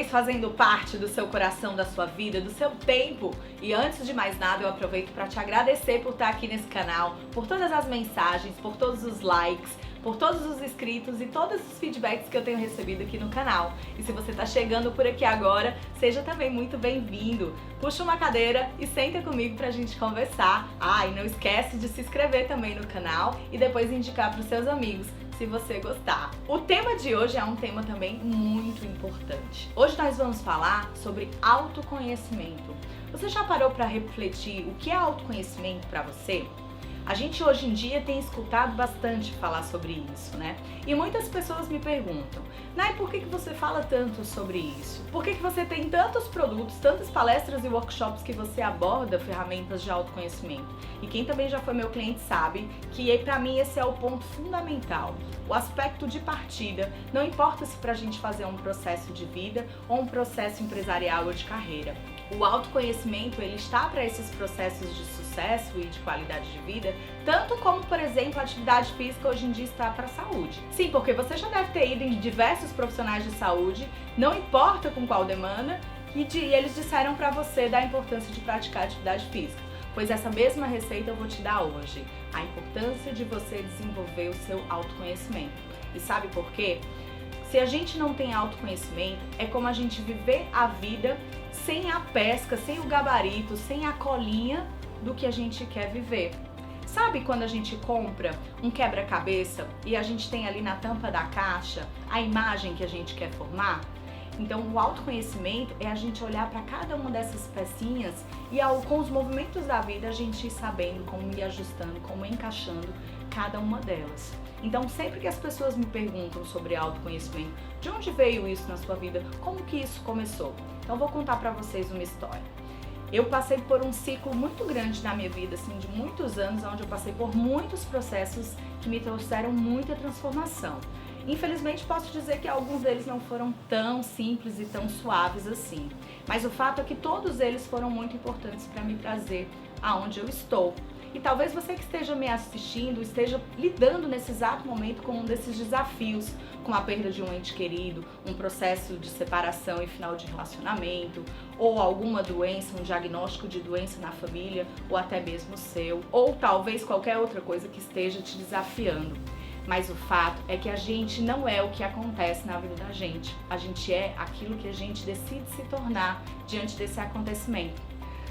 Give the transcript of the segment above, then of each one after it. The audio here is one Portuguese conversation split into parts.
vez fazendo parte do seu coração, da sua vida, do seu tempo. E antes de mais nada, eu aproveito para te agradecer por estar aqui nesse canal, por todas as mensagens, por todos os likes, por todos os inscritos e todos os feedbacks que eu tenho recebido aqui no canal. E se você está chegando por aqui agora, seja também muito bem-vindo. Puxa uma cadeira e senta comigo pra gente conversar. Ah, e não esquece de se inscrever também no canal e depois indicar para os seus amigos, se você gostar. O tema de hoje é um tema também muito importante. Hoje nós vamos falar sobre autoconhecimento. Você já parou para refletir o que é autoconhecimento para você? A gente hoje em dia tem escutado bastante falar sobre isso, né? E muitas pessoas me perguntam, Nai, por que você fala tanto sobre isso? Por que você tem tantos produtos, tantas palestras e workshops que você aborda ferramentas de autoconhecimento? E quem também já foi meu cliente sabe que pra mim esse é o ponto fundamental, o aspecto de partida. Não importa se pra gente fazer um processo de vida ou um processo empresarial ou de carreira. O autoconhecimento, ele está para esses processos de sucesso e de qualidade de vida, tanto como, por exemplo, a atividade física hoje em dia está para a saúde. Sim, porque você já deve ter ido em diversos profissionais de saúde, não importa com qual demanda, e eles disseram para você da importância de praticar atividade física. Pois essa mesma receita eu vou te dar hoje, a importância de você desenvolver o seu autoconhecimento. E sabe por quê? Se a gente não tem autoconhecimento, é como a gente viver a vida sem a pesca, sem o gabarito, sem a colinha do que a gente quer viver. Sabe quando a gente compra um quebra-cabeça e a gente tem ali na tampa da caixa a imagem que a gente quer formar? Então o autoconhecimento é a gente olhar para cada uma dessas pecinhas e com os movimentos da vida a gente ir sabendo como ir ajustando, como ir encaixando cada uma delas. Então sempre que as pessoas me perguntam sobre autoconhecimento, de onde veio isso na sua vida, como que isso começou? Então vou contar para vocês uma história. Eu passei por um ciclo muito grande na minha vida, assim, de muitos anos, onde eu passei por muitos processos que me trouxeram muita transformação. Infelizmente posso dizer que alguns deles não foram tão simples e tão suaves assim, mas o fato é que todos eles foram muito importantes para me trazer aonde eu estou. E talvez você que esteja me assistindo esteja lidando nesse exato momento com um desses desafios, com a perda de um ente querido, um processo de separação e final de relacionamento, ou alguma doença, um diagnóstico de doença na família, ou até mesmo seu, ou talvez qualquer outra coisa que esteja te desafiando. Mas o fato é que a gente não é o que acontece na vida da gente. A gente é aquilo que a gente decide se tornar diante desse acontecimento.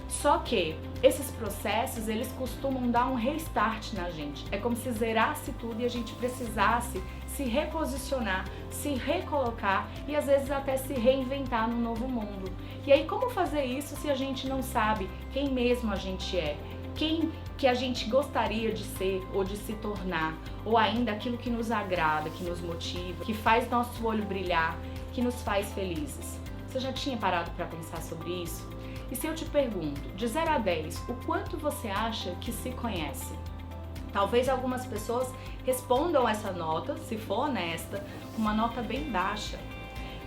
Só que esses processos, eles costumam dar um restart na gente. É como se zerasse tudo e a gente precisasse se reposicionar, se recolocar e às vezes até se reinventar num novo mundo. E aí como fazer isso se a gente não sabe quem mesmo a gente é? Quem que a gente gostaria de ser ou de se tornar? Ou ainda aquilo que nos agrada, que nos motiva, que faz nosso olho brilhar, que nos faz felizes. Você já tinha parado para pensar sobre isso? E se eu te pergunto, de 0 a 10, o quanto você acha que se conhece? Talvez algumas pessoas respondam essa nota, se for honesta, uma nota bem baixa.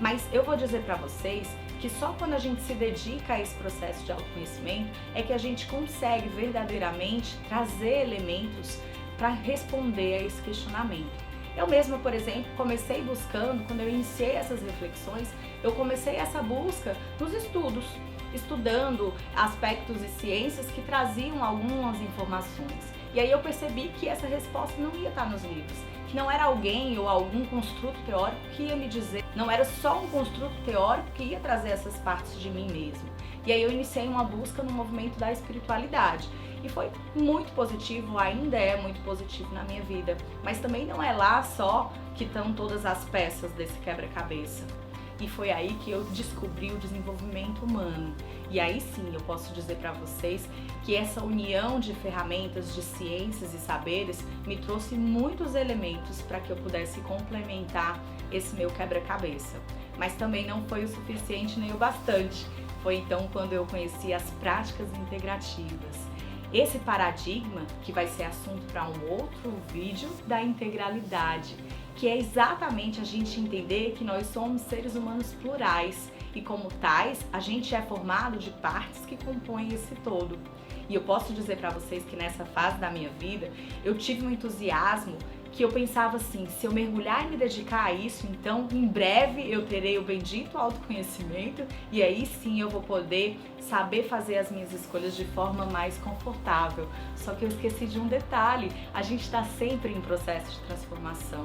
Mas eu vou dizer para vocês que só quando a gente se dedica a esse processo de autoconhecimento é que a gente consegue verdadeiramente trazer elementos para responder a esse questionamento. Eu mesma, por exemplo, comecei buscando, quando eu iniciei essas reflexões, eu comecei essa busca nos estudos, estudando aspectos e ciências que traziam algumas informações. E aí eu percebi que essa resposta não ia estar nos livros, que não era alguém ou algum construto teórico que ia me dizer, não era só um construto teórico que ia trazer essas partes de mim mesmo. E aí eu iniciei uma busca no movimento da espiritualidade. E foi muito positivo, ainda é muito positivo na minha vida. Mas também não é lá só que estão todas as peças desse quebra-cabeça. E foi aí que eu descobri o desenvolvimento humano. E aí sim eu posso dizer para vocês que essa união de ferramentas, de ciências e saberes me trouxe muitos elementos para que eu pudesse complementar esse meu quebra-cabeça. Mas também não foi o suficiente nem o bastante. Foi então quando eu conheci as práticas integrativas. Esse paradigma, que vai ser assunto para um outro vídeo, da integralidade, que é exatamente a gente entender que nós somos seres humanos plurais e como tais, a gente é formado de partes que compõem esse todo. E eu posso dizer para vocês que nessa fase da minha vida, eu tive um entusiasmo que eu pensava assim, se eu mergulhar e me dedicar a isso, então em breve eu terei o bendito autoconhecimento e aí sim eu vou poder saber fazer as minhas escolhas de forma mais confortável. Só que eu esqueci de um detalhe, a gente está sempre em processo de transformação.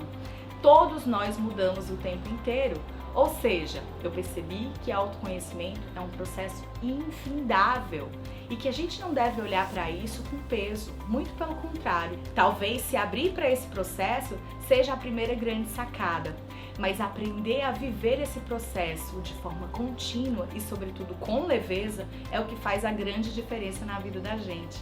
Todos nós mudamos o tempo inteiro. Ou seja, eu percebi que autoconhecimento é um processo infindável e que a gente não deve olhar para isso com peso, muito pelo contrário. Talvez se abrir para esse processo seja a primeira grande sacada, mas aprender a viver esse processo de forma contínua e, sobretudo, com leveza é o que faz a grande diferença na vida da gente.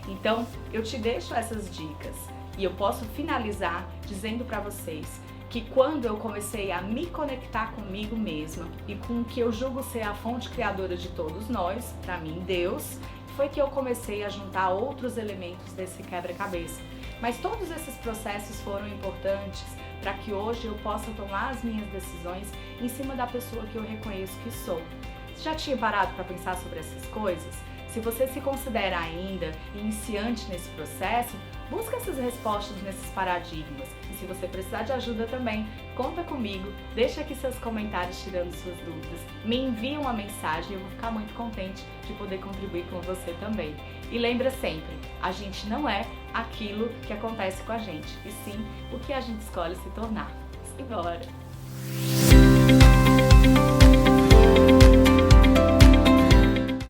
Então, eu te deixo essas dicas e eu posso finalizar dizendo para vocês que quando eu comecei a me conectar comigo mesma e com o que eu julgo ser a fonte criadora de todos nós, para mim Deus, foi que eu comecei a juntar outros elementos desse quebra-cabeça. Mas todos esses processos foram importantes para que hoje eu possa tomar as minhas decisões em cima da pessoa que eu reconheço que sou. Você já tinha parado para pensar sobre essas coisas? Se você se considera ainda iniciante nesse processo, busca essas respostas nesses paradigmas. E se você precisar de ajuda também, conta comigo, deixa aqui seus comentários tirando suas dúvidas, me envia uma mensagem e eu vou ficar muito contente de poder contribuir com você também. E lembra sempre, a gente não é aquilo que acontece com a gente, e sim o que a gente escolhe se tornar. Simbora!